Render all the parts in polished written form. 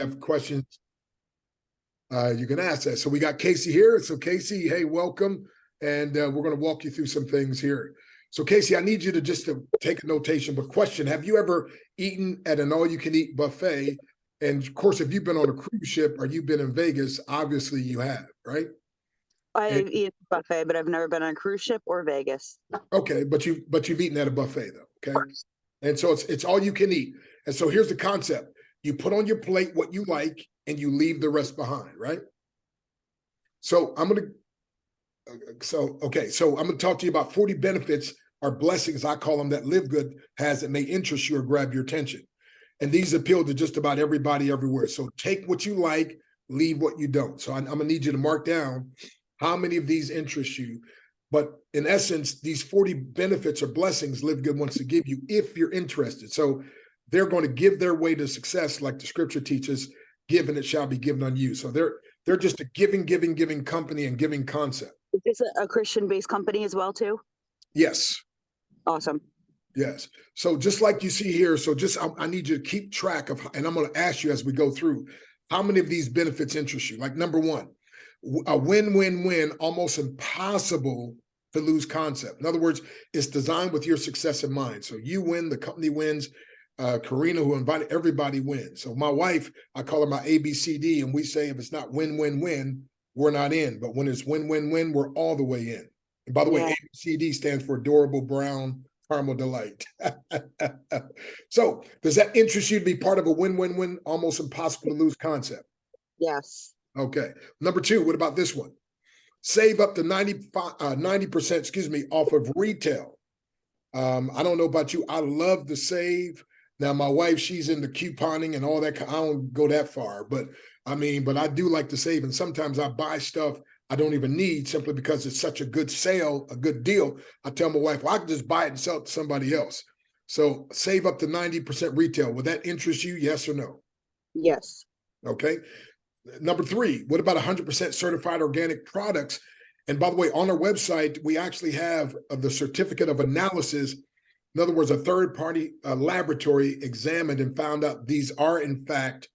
have questions, you can ask that. So we got Kasey here. So Kasey, hey, welcome. And we're going to walk you through some things here. So Kasey, I need you to just to take a notation, but question, have you ever eaten at an all-you-can-eat buffet? And of course, if you've been on a cruise ship or you've been in Vegas, obviously you have, right? I've eaten a buffet, but I've never been on a cruise ship or Vegas. Okay, but you've eaten at a buffet though, okay? And so it's all you can eat. And so here's the concept. You put on your plate what you like and you leave the rest behind, right? So I'm going to talk to you about 40 benefits or blessings, I call them, that LiveGood has that may interest you or grab your attention. And these appeal to just about everybody everywhere. So take what you like, leave what you don't. So I'm going to need you to mark down how many of these interest you. But in essence, these 40 benefits or blessings LiveGood wants to give you if you're interested. So they're going to give their way to success, like the scripture teaches, give and it shall be given on you. So they're just a giving company and giving concept. Is this a Christian-based company as well, too? Yes. Awesome. Yes. So just like you see here, so I need you to keep track of, and I'm going to ask you as we go through, how many of these benefits interest you? Like number one, a win-win-win, almost impossible to lose concept. In other words, it's designed with your success in mind. So you win, the company wins, Karina, who invited, everybody wins. So my wife, I call her my ABCD, and we say if it's not win-win-win, we're not in. But when it's win-win-win, we're all the way in. And by the way, ABCD stands for Adorable Brown Caramel Delight. So does that interest you to be part of a win-win-win, almost impossible to lose concept? Yes. Okay. Number two, what about this one? Save up to 90%, off of retail. I don't know about you. I love to save. Now, my wife, she's into couponing and all that. I don't go that far, but I do like to save. And sometimes I buy stuff I don't even need simply because it's such a good sale, a good deal. I tell my wife, well, I can just buy it and sell it to somebody else. So save up to 90% retail. Would that interest you? Yes or no? Yes. Okay. Number three, what about 100% certified organic products? And by the way, on our website, we actually have the certificate of analysis. In other words, a third-party laboratory examined and found out these are, in fact,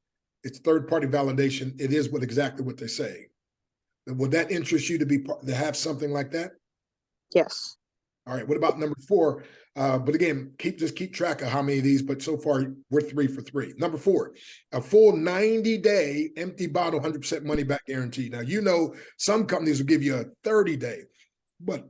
it's third-party validation. It is exactly what they say. Would that interest you to have something like that? Yes. All right. What about number four? But again, keep track of how many of these. But so far, we're 3 for 3. Number four, a full 90-day empty bottle, 100% money back guarantee. Now, you know, some companies will give you a 30-day, but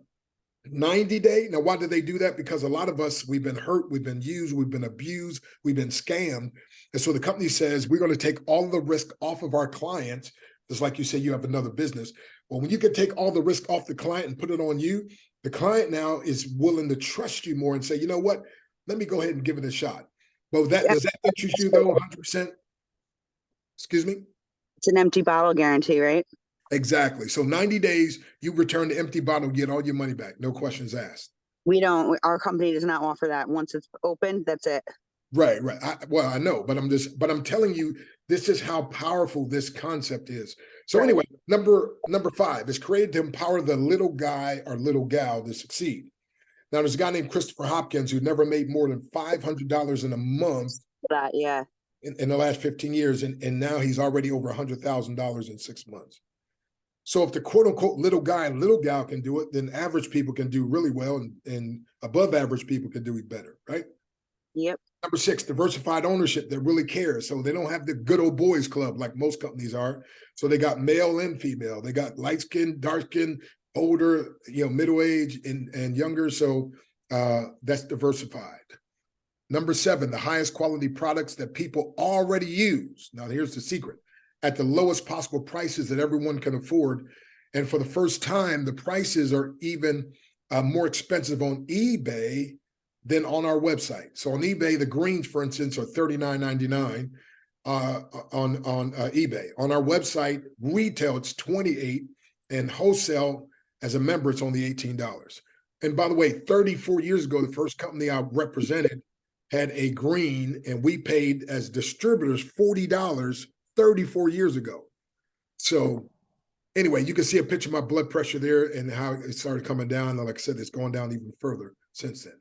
90-day. Now, why do they do that? Because a lot of us, we've been hurt, we've been used, we've been abused, we've been scammed. And so the company says, we're going to take all the risk off of our clients. Just like you say, you have another business. Well, when you can take all the risk off the client and put it on you, the client now is willing to trust you more and say, you know what, let me go ahead and give it a shot. But does that interest you though, 100%? Excuse me? It's an empty bottle guarantee, right? Exactly. So 90 days, you return the empty bottle, get all your money back. No questions asked. Our company does not offer that. Once it's open, that's it. Right. I know, but I'm telling you, this is how powerful this concept is. So anyway, number 5 is created to empower the little guy or little gal to succeed. Now, there's a guy named Christopher Hopkins who never made more than $500 in a month. In the last 15 years, and now he's already over $100,000 in 6 months. So if the quote unquote little guy and little gal can do it, then average people can do really well, and above average people can do it better, right? Yep. Number 6, diversified ownership that really cares. So they don't have the good old boys club like most companies are. So they got male and female. They got light skin, dark skin, older, middle age and younger. So that's diversified. Number 7, the highest quality products that people already use. Now here's the secret: at the lowest possible prices that everyone can afford. And for the first time, the prices are even more expensive on eBay than on our website. So on eBay, the greens, for instance, are $39.99 on eBay. On our website, retail, it's $28, and wholesale as a member, it's only $18. And by the way, 34 years ago, the first company I represented had a green, and we paid as distributors $40 34 years ago. So anyway, you can see a picture of my blood pressure there and how it started coming down. And like I said, it's gone down even further since then.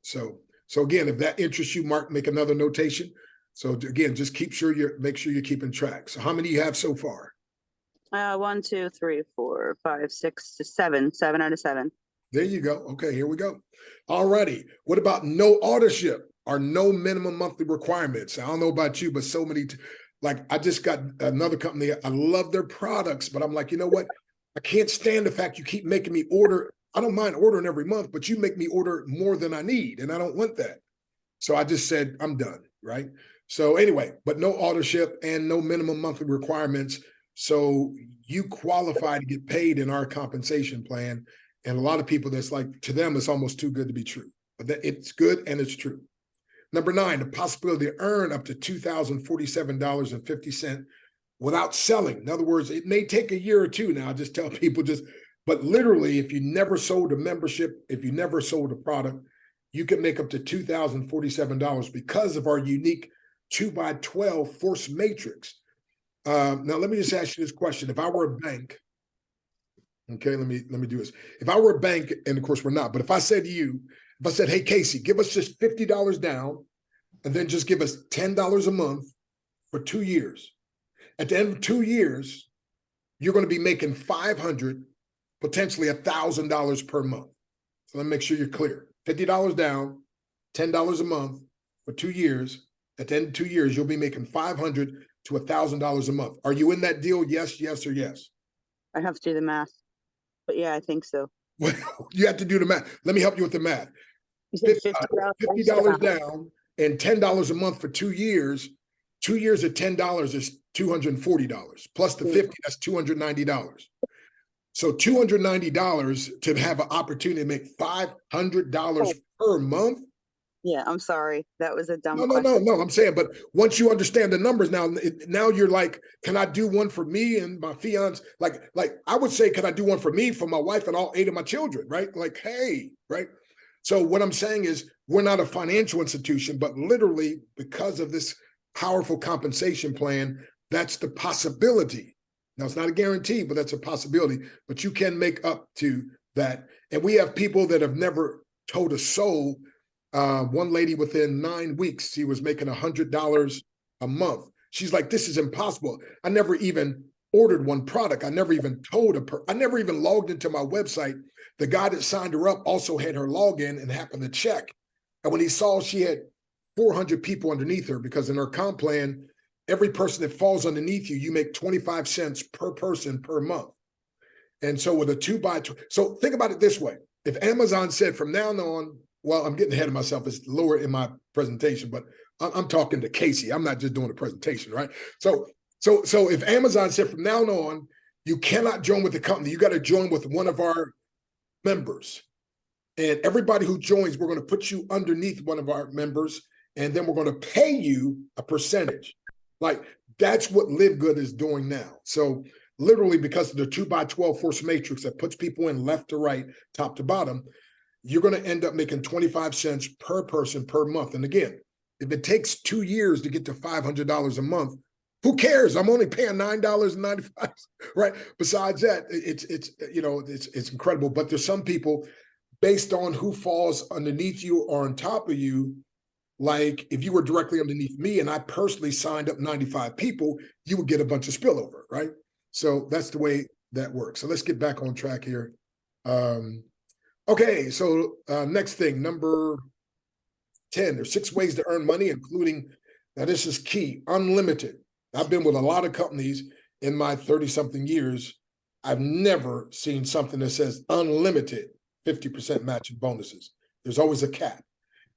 So again, if that interests you, Mark, make another notation. So again, just make sure you're keeping track. So how many you have so far? 1, 2, 3, 4, 5, 6, 7. 7 out of 7. There you go. Okay, here we go. All righty. What about no auto ship or no minimum monthly requirements? I don't know about you, but so many, like I just got another company. I love their products, but I'm like, you know what? I can't stand the fact you keep making me order. I don't mind ordering every month, but you make me order more than I need, and I don't want that. So I just said, I'm done, right? So anyway, but no auto ship and no minimum monthly requirements. So you qualify to get paid in our compensation plan. And a lot of people, that's like, to them, it's almost too good to be true. But it's good and it's true. Number 9, the possibility to earn up to $2,047.50 without selling. In other words, it may take a year or two now. I just tell people but literally, if you never sold a membership, if you never sold a product, you can make up to $2,047 because of our unique 2x12 force matrix. Now, let me just ask you this question. If I were a bank, okay, let me do this. If I were a bank, and of course we're not, but if I said to you, if I said, hey, Kasey, give us just $50 down and then just give us $10 a month for 2 years. At the end of 2 years, you're going to be making $500, potentially $1,000 per month. So let me make sure you're clear. $50 down, $10 a month for 2 years. At the end of 2 years, you'll be making $500 to $1,000 a month. Are you in that deal? Yes, yes, or yes? I have to do the math. But yeah, I think so. Well, you have to do the math. Let me help you with the math. You said $50 down and $10 a month for 2 years. 2 years at $10 is $240. Plus the 50, that's $290. So $290 to have an opportunity to make $500 per month. Yeah, I'm sorry. That was a dumb question. No. I'm saying, but once you understand the numbers now you're like, can I do one for me and my fiance? Like I would say, can I do one for me, for my wife and all 8 of my children, right? Like, hey, right? So what I'm saying is we're not a financial institution, but literally because of this powerful compensation plan, that's the possibility. Now, it's not a guarantee, but that's a possibility. But you can make up to that. And we have people that have never told a soul. One lady, within 9 weeks, she was making $100 a month. She's like, this is impossible. I never even ordered one product. I never even I never even logged into my website. The guy that signed her up also had her log in and happened to check. And when he saw she had 400 people underneath her, because in her comp plan, every person that falls underneath you, you make 25 cents per person per month. And so with a 2x12, so think about it this way. If Amazon said from now on, well, I'm getting ahead of myself. It's lower in my presentation, but I'm talking to Kasey. I'm not just doing a presentation, right? So if Amazon said from now on, you cannot join with the company, you got to join with one of our members. And everybody who joins, we're going to put you underneath one of our members, and then we're going to pay you a percentage. Like, that's what LiveGood is doing now. So literally, because of the 2x12 force matrix that puts people in left to right, top to bottom, you're going to end up making 25 cents per person per month. And again, if it takes 2 years to get to $500 a month, who cares? I'm only paying $9.95, right? Besides that, it's incredible. But there's some people, based on who falls underneath you or on top of you, like if you were directly underneath me and I personally signed up 95 people, you would get a bunch of spillover, right? So that's the way that works. So let's get back on track here. Okay, so next thing, number 10, there's 6 ways to earn money, including, now this is key, unlimited. I've been with a lot of companies in my 30-something years. I've never seen something that says unlimited 50% matching bonuses. There's always a cap.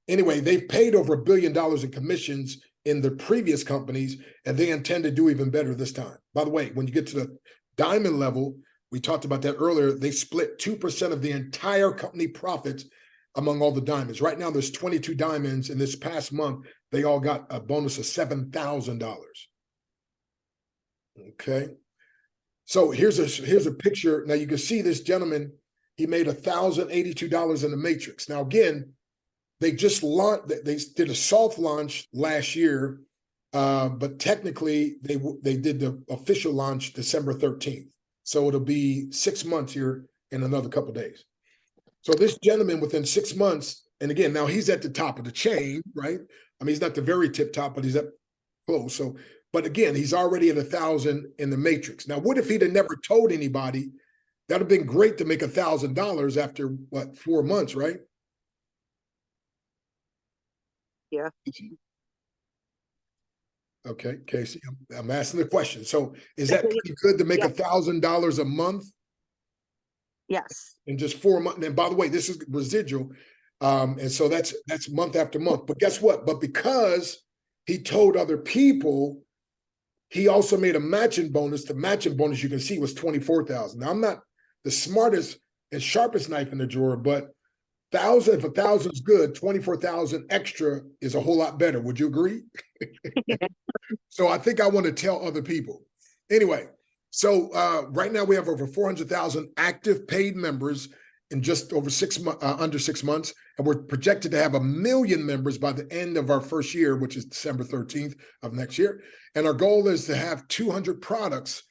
Anyway, they've paid over $1 billion in commissions in the previous companies, and they intend to do even better this time. By the way, when you get to the diamond level, we talked about that earlier, they split 2% of the entire company profits among all the diamonds. Right now, there's 22 diamonds. In this past month, they all got a bonus of $7,000. Okay. So here's a picture. Now you can see this gentleman, he made $1,082 in the matrix. Now, again, they just launched, they did a soft launch last year, but technically they did the official launch December 13th. So it'll be 6 months here in another couple of days. So this gentleman, within 6 months, and again, now he's at the top of the chain, right? I mean, he's not the very tip top, but he's at close. So, but again, he's already at 1,000 in the matrix. Now, what if he'd have never told anybody? That'd have been great to make $1,000 after what, 4 months, right? Yeah. Okay, Kasey, I'm asking the question. So is that pretty good to make $1,000 a month Yes. in just 4 months? And by the way, this is residual. And so that's month after month. But guess what? But because he told other people, he also made a matching bonus. The matching bonus you can see was 24,000. Now, I'm not the smartest and sharpest knife in the drawer, but if 1,000 is good, 24,000 extra is a whole lot better. Would you agree? So I think I want to tell other people. Anyway, so right now we have over 400,000 active paid members in just over under 6 months, and we're projected to have 1 million members by the end of our first year, which is December 13th of next year. And our goal is to have 200 products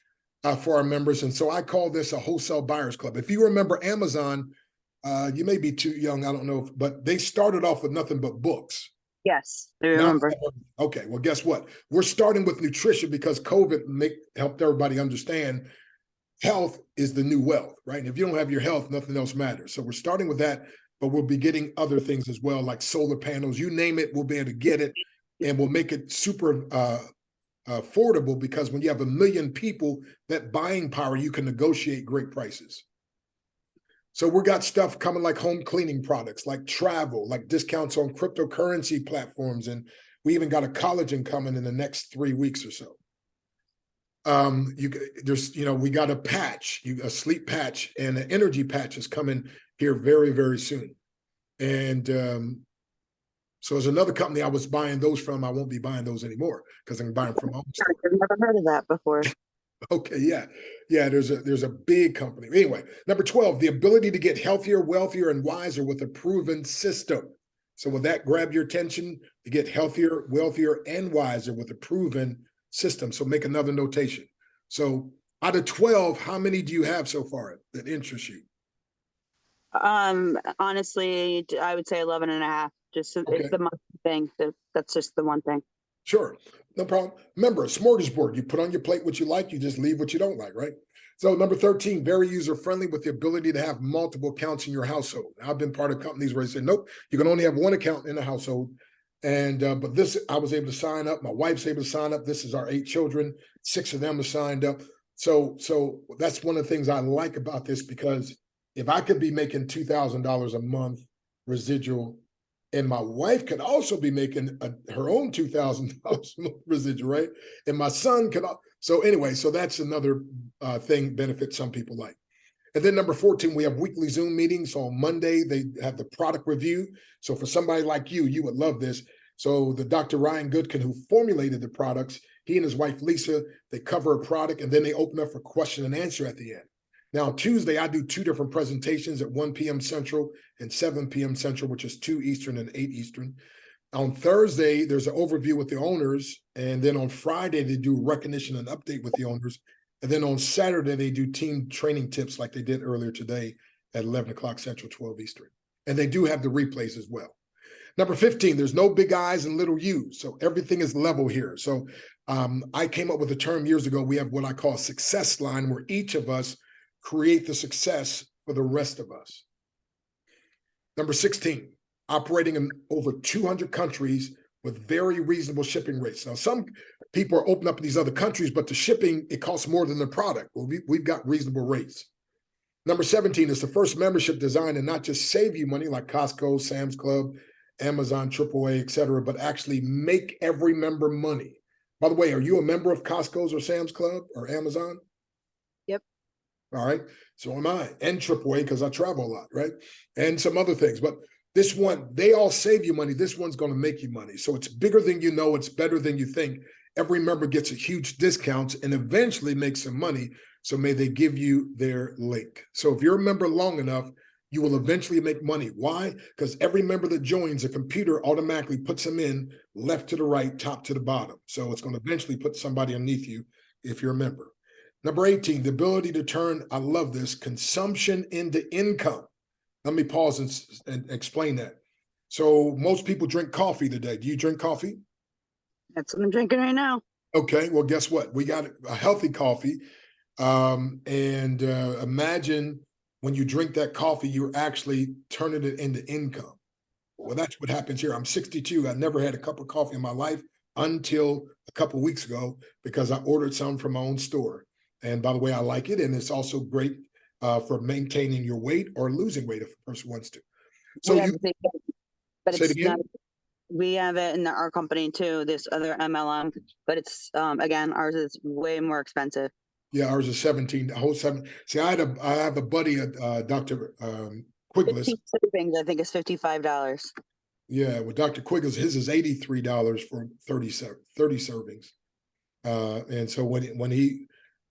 for our members. And so I call this a wholesale buyers club. If you remember Amazon, you may be too young, I don't know, but they started off with nothing but books. Yes, I remember. Okay, well, guess what? We're starting with nutrition because COVID helped everybody understand health is the new wealth, right? And if you don't have your health, nothing else matters. So we're starting with that, but we'll be getting other things as well, like solar panels. You name it, we'll be able to get it, and we'll make it super affordable, because when you have 1 million people, that buying power, you can negotiate great prices. So we got stuff coming like home cleaning products, like travel, like discounts on cryptocurrency platforms. And we even got a collagen coming in the next 3 weeks or so. We got a patch, a sleep patch, and an energy patch is coming here very, very soon. And so there's another company I was buying those from. I won't be buying those anymore because I'm buying from home. I've never heard of that before. Okay, yeah. There's a big company. Anyway, number 12, the ability to get healthier, wealthier, and wiser with a proven system. So with that, grab your attention to get healthier, wealthier, and wiser with a proven system. So make another notation. So out of 12, how many do you have so far that interest you? Honestly, I would say 11 and a half. Just okay. It's the month thing. That's just the one thing. Sure, no problem. Remember, a smorgasbord, you put on your plate what you like, you just leave what you don't like, right? So number 13, very user-friendly with the ability to have multiple accounts in your household. I've been part of companies where they say, nope, you can only have one account in the household. And but this, I was able to sign up. My wife's able to sign up. This is our 8 children. 6 of them are signed up. So that's one of the things I like about this, because if I could be making $2,000 a month residual, and my wife could also be making her own $2,000 residual, right? And my son could. So anyway, so that's another thing, benefit some people like. And then number 14, we have weekly Zoom meetings. So on Monday, they have the product review. So for somebody like you, you would love this. So the Dr. Ryan Goodkin, who formulated the products, he and his wife, Lisa, they cover a product, and then they open up for question and answer at the end. Now, on Tuesday, I do 2 different presentations at 1 p.m. Central and 7 p.m. Central, which is 2 Eastern and 8 Eastern. On Thursday, there's an overview with the owners. And then on Friday, they do recognition and update with the owners. And then on Saturday, they do team training tips like they did earlier today at 11 o'clock Central, 12 Eastern. And they do have the replays as well. Number 15, there's no big I's and little U's. So everything is level here. So I came up with a term years ago. We have what I call a success line, where each of us create the success for the rest of us. Number 16, operating in over 200 countries with very reasonable shipping rates. Now, some people are opening up in these other countries, but the shipping, it costs more than the product. Well, we've got reasonable rates. Number 17 is the first membership designed to not just save you money like Costco, Sam's Club, Amazon, AAA, et cetera, but actually make every member money. By the way, are you a member of Costco's or Sam's Club or Amazon? Yep. All right. So am I, and AAA, because I travel a lot, right? And some other things. But this one, they all save you money. This one's going to make you money. So it's bigger than you know. It's better than you think. Every member gets a huge discount and eventually makes some money. So may they give you their link. So if you're a member long enough, you will eventually make money. Why? Because every member that joins, a computer automatically puts them in left to the right, top to the bottom. So it's going to eventually put somebody underneath you if you're a member. Number 18, the ability to turn, I love this, consumption into income. Let me pause and explain that. So most people drink coffee today. Do you drink coffee? That's what I'm drinking right now. Okay, well, guess what? We got a healthy coffee. Imagine when you drink that coffee, you're actually turning it into income. Well, that's what happens here. I'm 62. I never had a cup of coffee in my life until a couple of weeks ago because I ordered some from my own store. And by the way, I like it. And it's also great for maintaining your weight or losing weight if a person wants to. So We have you the same thing, but say it it's again? not. We have it in our company too. This other MLM, but it's again, ours is way more expensive. Yeah, ours is 17, the whole 7. See, I have a buddy, Dr. Quigless. 15 servings, I think, is $55. Yeah, with Dr. Quiggles, his is $83 for 30 servings. And so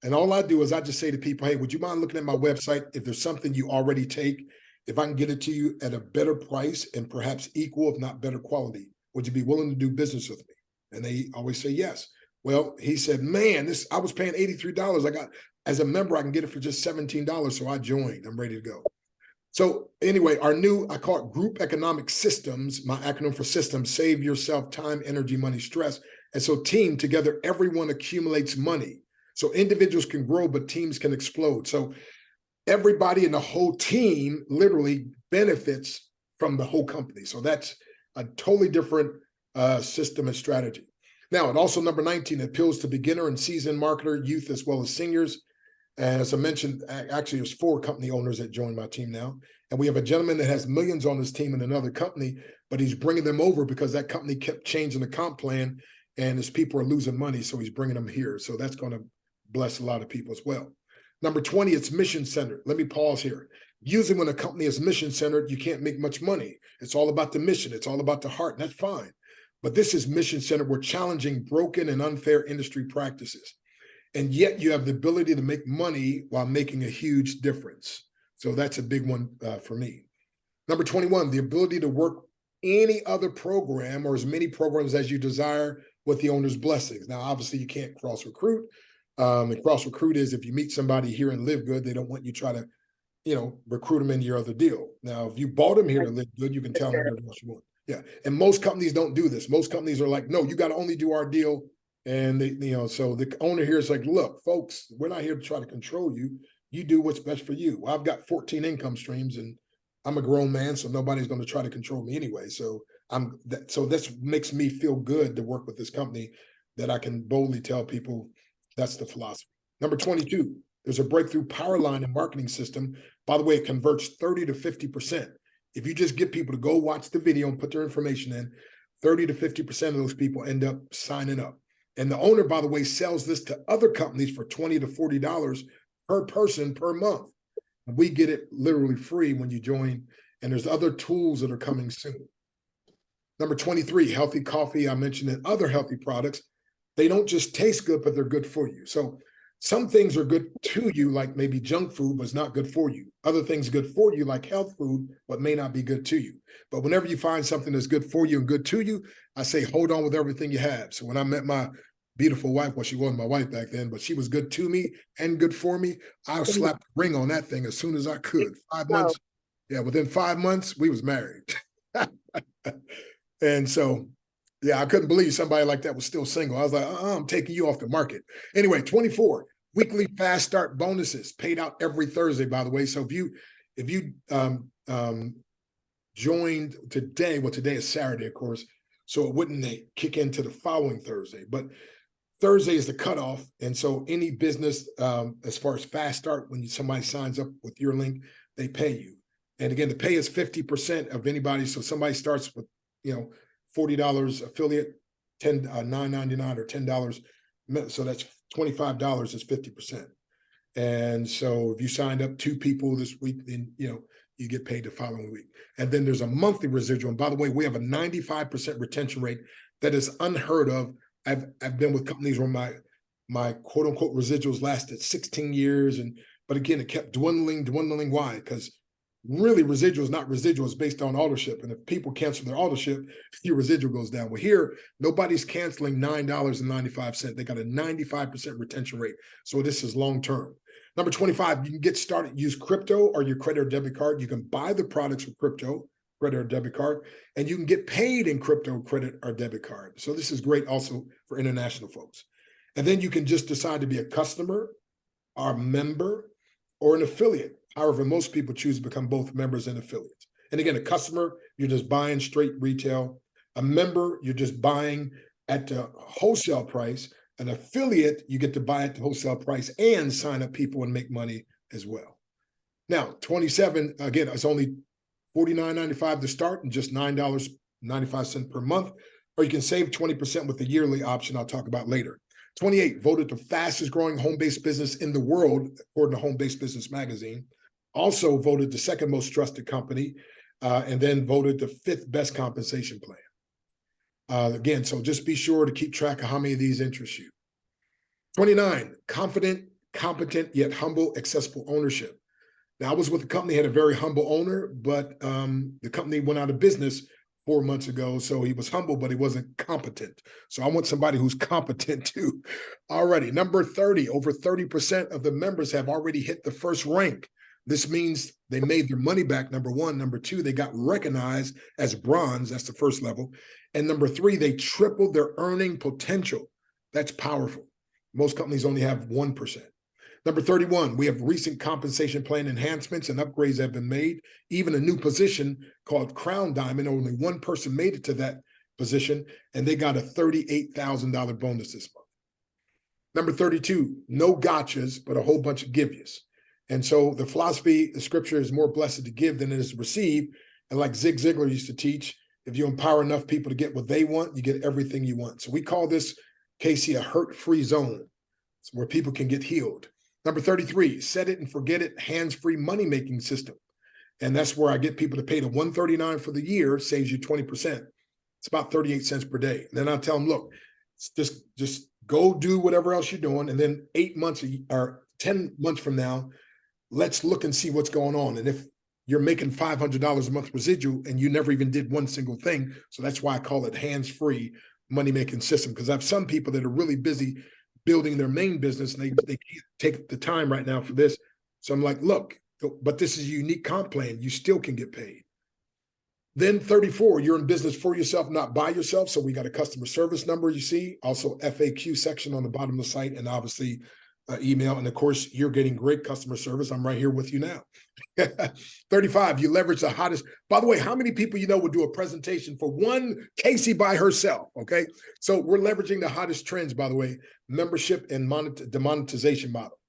and all I do is I just say to people, hey, would you mind looking at my website? If there's something you already take, if I can get it to you at a better price and perhaps equal, if not better quality, would you be willing to do business with me? And they always say yes. Well, he said, man, I was paying $83. I got, as a member, I can get it for just $17. So I joined. I'm ready to go. So anyway, I call it Group Economic Systems, my acronym for systems: save yourself time, energy, money, stress. And so team, together, everyone accumulates money. So individuals can grow, but teams can explode. So everybody in the whole team literally benefits from the whole company. So that's a totally different system and strategy. Now, it also, number 19, appeals to beginner and seasoned marketer, youth, as well as seniors. And as I mentioned, actually, there's 4 company owners that joined my team now. And we have a gentleman that has millions on his team in another company, but he's bringing them over because that company kept changing the comp plan and his people are losing money. So he's bringing them here. So that's going to bless a lot of people as well. Number 20, it's mission centered. Let me pause here. Usually when a company is mission centered, you can't make much money. It's all about the mission. It's all about the heart. And that's fine. But this is mission centered. We're challenging broken and unfair industry practices. And yet you have the ability to make money while making a huge difference. So that's a big one for me. Number 21, the ability to work any other program or as many programs as you desire with the owner's blessings. Now, obviously, you can't cross recruit. And cross recruit is if you meet somebody here in LiveGood, they don't want you to try to, recruit them into your other deal. Now, if you bought them here to LiveGood, you can tell them whatever else you want. Yeah. And most companies don't do this. Most companies are like, no, you got to only do our deal. And so the owner here is like, look, folks, we're not here to try to control you. You do what's best for you. Well, I've got 14 income streams and I'm a grown man, so nobody's going to try to control me anyway. So this makes me feel good to work with this company that I can boldly tell people that's the philosophy. Number 22, there's a breakthrough power line and marketing system. By the way, it converts 30 to 50%. If you just get people to go watch the video and put their information in, 30 to 50% of those people end up signing up. And the owner, by the way, sells this to other companies for $20 to $40 per person per month. And we get it literally free when you join. And there's other tools that are coming soon. Number 23, healthy coffee. I mentioned that other healthy products, they don't just taste good, but they're good for you. So some things are good to you, like maybe junk food, but it's not good for you. Other things good for you, like health food, but may not be good to you. But whenever you find something that's good for you and good to you, I say, hold on with everything you have. So when I met my beautiful wife, well, she wasn't my wife back then, but she was good to me and good for me, I slapped a ring on that thing as soon as I could. 5 months. Yeah, within 5 months, we was married. And so, yeah, I couldn't believe somebody like that was still single. I was like, I'm taking you off the market. Anyway, 24, weekly fast start bonuses paid out every Thursday, by the way. So if you joined today, well, today is Saturday, of course, so it wouldn't kick into the following Thursday, but Thursday is the cutoff. And so any business, as far as fast start, when somebody signs up with your link, they pay you. And again, the pay is 50% of anybody. So somebody starts with, $40 affiliate, $9.99 or $10. So that's $25 is 50%. And so if you signed up 2 people this week, then, you get paid the following week. And then there's a monthly residual. And by the way, we have a 95% retention rate that is unheard of. I've been with companies where my quote unquote residuals lasted 16 years. But again, it kept dwindling. Why? Because really residual is not residual, it's based on authorship. And if people cancel their authorship, your residual goes down. Well, here, nobody's canceling $9.95. They got a 95% retention rate. So this is long-term. Number 25, you can get started, use crypto or your credit or debit card. You can buy the products with crypto. credit, or debit card, and you can get paid in crypto, credit, or debit card. So this is great also for international folks. And then you can just decide to be a customer, or member, or an affiliate. However, most people choose to become both members and affiliates. And again, a customer, you're just buying straight retail. A member, you're just buying at the wholesale price. An affiliate, you get to buy at the wholesale price and sign up people and make money as well. Now, 27, again, it's only $49.95 to start and just $9.95 per month, or you can save 20% with the yearly option I'll talk about later. 28, voted the fastest growing home-based business in the world, according to Home-Based Business Magazine. Also voted the second most trusted company, and then voted the 5th best compensation plan. Again, so just be sure to keep track of how many of these interest you. 29, confident, competent, yet humble, accessible ownership. Now, I was with a company that had a very humble owner, but the company went out of business 4 months ago. So he was humble, but he wasn't competent. So I want somebody who's competent too. Alrighty, number 30, over 30% of the members have already hit the first rank. This means they made their money back, number one. Number two, they got recognized as bronze. That's the first level. And number three, they tripled their earning potential. That's powerful. Most companies only have 1%. Number 31, we have recent compensation plan enhancements and upgrades that have been made. Even a new position called Crown Diamond, only one person made it to that position, and they got a $38,000 bonus this month. Number 32, no gotchas, but a whole bunch of give yous. And so the philosophy, the scripture is more blessed to give than it is to receive. And like Zig Ziglar used to teach, if you empower enough people to get what they want, you get everything you want. So we call this, Kasey, a hurt-free zone. It's where people can get healed. Number 33, set it and forget it, hands-free money-making system. And that's where I get people to pay the $139 for the year, saves you 20%. It's about 38 cents per day. And then I tell them, look, just go do whatever else you're doing. And then 8 months or 10 months from now, let's look and see what's going on. And if you're making $500 a month residual and you never even did one single thing, so that's why I call it hands-free money-making system, because I have some people that are really busy building their main business and they can't take the time right now for this. So I'm like, look, but this is a unique comp plan. You still can get paid. Then 34, you're in business for yourself, not by yourself. So we got a customer service number, you see, also FAQ section on the bottom of the site, and obviously email. And of course, you're getting great customer service. I'm right here with you now. 35, you leverage the hottest. By the way, how many people you know would do a presentation for one Kasey by herself? Okay, so we're leveraging the hottest trends, by the way, membership and the monetization model.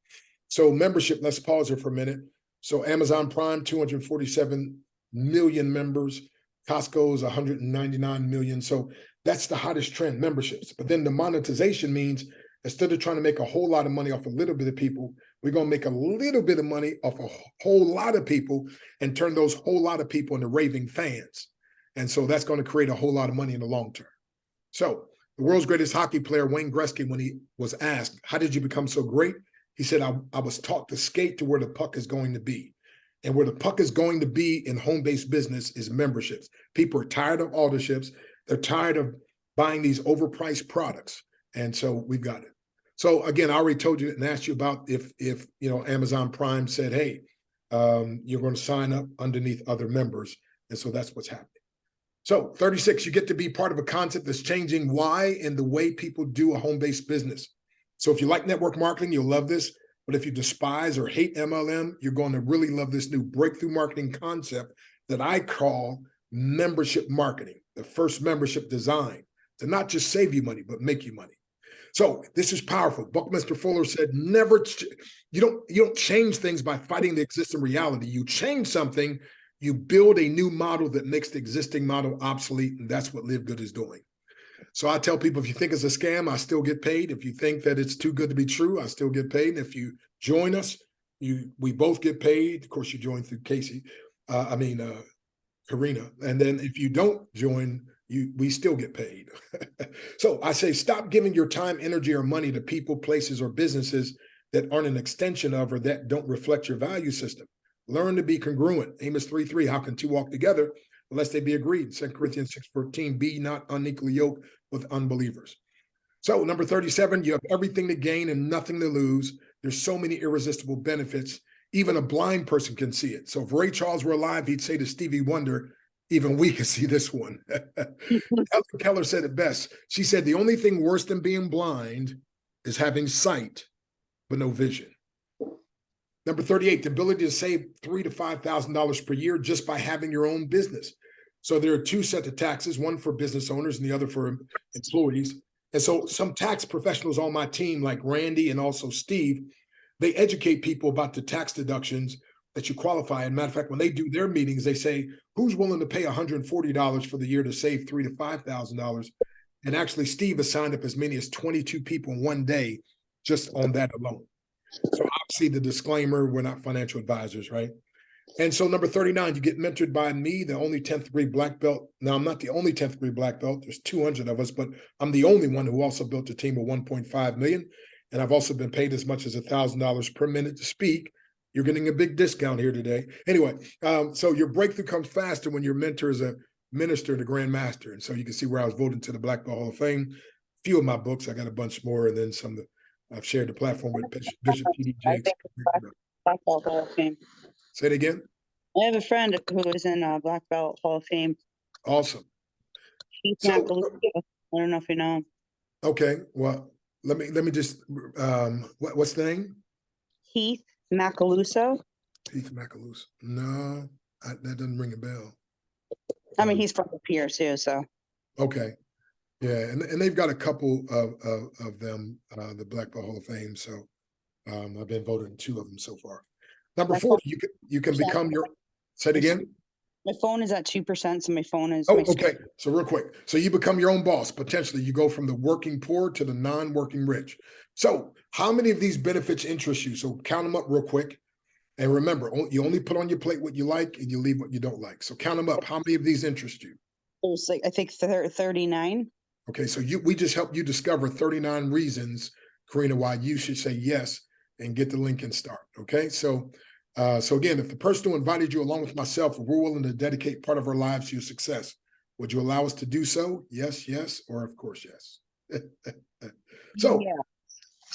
So membership, let's pause here for a minute. So Amazon Prime, 247 million members. Costco's 199 million. So that's the hottest trend, memberships. But then the monetization means instead of trying to make a whole lot of money off a little bit of people, we're going to make a little bit of money off a whole lot of people and turn those whole lot of people into raving fans. And so that's going to create a whole lot of money in the long term. So the world's greatest hockey player, Wayne Gretzky, when he was asked, how did you become so great? He said, I was taught to skate to where the puck is going to be. And where the puck is going to be in home-based business is memberships. People are tired of auditorships. They're tired of buying these overpriced products. And so we've got it. So again, I already told you and asked you about if you know, Amazon Prime said, hey, you're going to sign up underneath other members. And so that's what's happening. So 36, you get to be part of a concept that's changing why and the way people do a home-based business. So if you like network marketing, you'll love this. But if you despise or hate MLM, you're going to really love this new breakthrough marketing concept that I call membership marketing, the first membership design to not just save you money, but make you money. So this is powerful. Buckminster Fuller said, you don't change things by fighting the existing reality. You change something, you build a new model that makes the existing model obsolete, and that's what LiveGood is doing. So I tell people, if you think it's a scam, I still get paid. If you think that it's too good to be true, I still get paid. And if you join us, we both get paid. Of course, you join through Kasey, Karina. And then if you don't join, we still get paid. So I say, stop giving your time, energy, or money to people, places, or businesses that aren't an extension of or that don't reflect your value system. Learn to be congruent. Amos 3:3, how can two walk together unless they be agreed? 2 Corinthians 6:14, be not unequally yoked with unbelievers. So number 37, you have everything to gain and nothing to lose. There's so many irresistible benefits. Even a blind person can see it. So if Ray Charles were alive, he'd say to Stevie Wonder, even we can see this one. Helen Keller said it best. She said, the only thing worse than being blind is having sight, but no vision. Number 38, the ability to save $3,000 to $5,000 per year just by having your own business. So there are two sets of taxes, one for business owners and the other for employees. And so some tax professionals on my team, like Randy and also Steve, they educate people about the tax deductions that you qualify. And matter of fact, when they do their meetings, they say, who's willing to pay $140 for the year to save $3,000 to $5,000? And actually, Steve has signed up as many as 22 people in one day just on that alone. So obviously the disclaimer, we're not financial advisors, right? And so number 39, you get mentored by me, the only 10th degree black belt. Now, I'm not the only 10th degree black belt. There's 200 of us, but I'm the only one who also built a team of 1.5 million. And I've also been paid as much as $1,000 per minute to speak. You're getting a big discount here today. Anyway, so your breakthrough comes faster when your mentor is a minister and a grand master. And so you can see where I was voted to the Black Belt Hall of Fame. A few of my books, I got a bunch more, and then some that I've shared the platform with Bishop T.D. Jakes. Black Belt Hall of Fame. Say it again. I have a friend who is in Black Belt Hall of Fame. Awesome. Keith So, McAluska. I don't know if you know him. Okay, well, let me just what's the name? Keith Macaluso. Keith Macaluso. No, that doesn't ring a bell. I mean, he's from up here too, so. Okay, yeah, and they've got a couple of them, the Black Belt Hall of Fame. So I've been voted in 2 of them so far. Number 40, you can become your. Say it again. My phone is at 2%, so my phone is. Oh, okay. So real quick. So you become your own boss. Potentially, you go from the working poor to the non-working rich. So how many of these benefits interest you? So count them up real quick. And remember, you only put on your plate what you like and you leave what you don't like. So count them up. How many of these interest you? There's like, I think 39. Okay. So we just helped you discover 39 reasons, Karina, why you should say yes and get the link and start. Okay. So again, if the person who invited you along with myself, if we're willing to dedicate part of our lives to your success, would you allow us to do so? Yes, yes, or of course, yes. So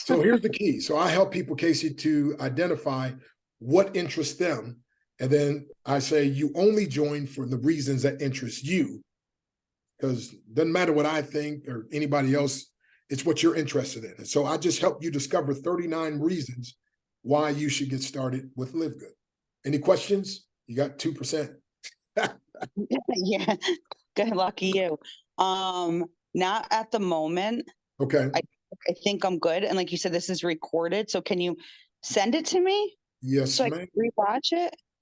here's the key. So I help people, Kasey, to identify what interests them. And then I say, you only join for the reasons that interest you, because it doesn't matter what I think or anybody else, it's what you're interested in. And so I just help you discover 39 reasons why you should get started with Live Good. Any questions? You got 2%. Yeah, good lucky you. Not at the moment. Okay. I think I'm good. And like you said, this is recorded. So can you send it to me? Yes, so I can rewatch it?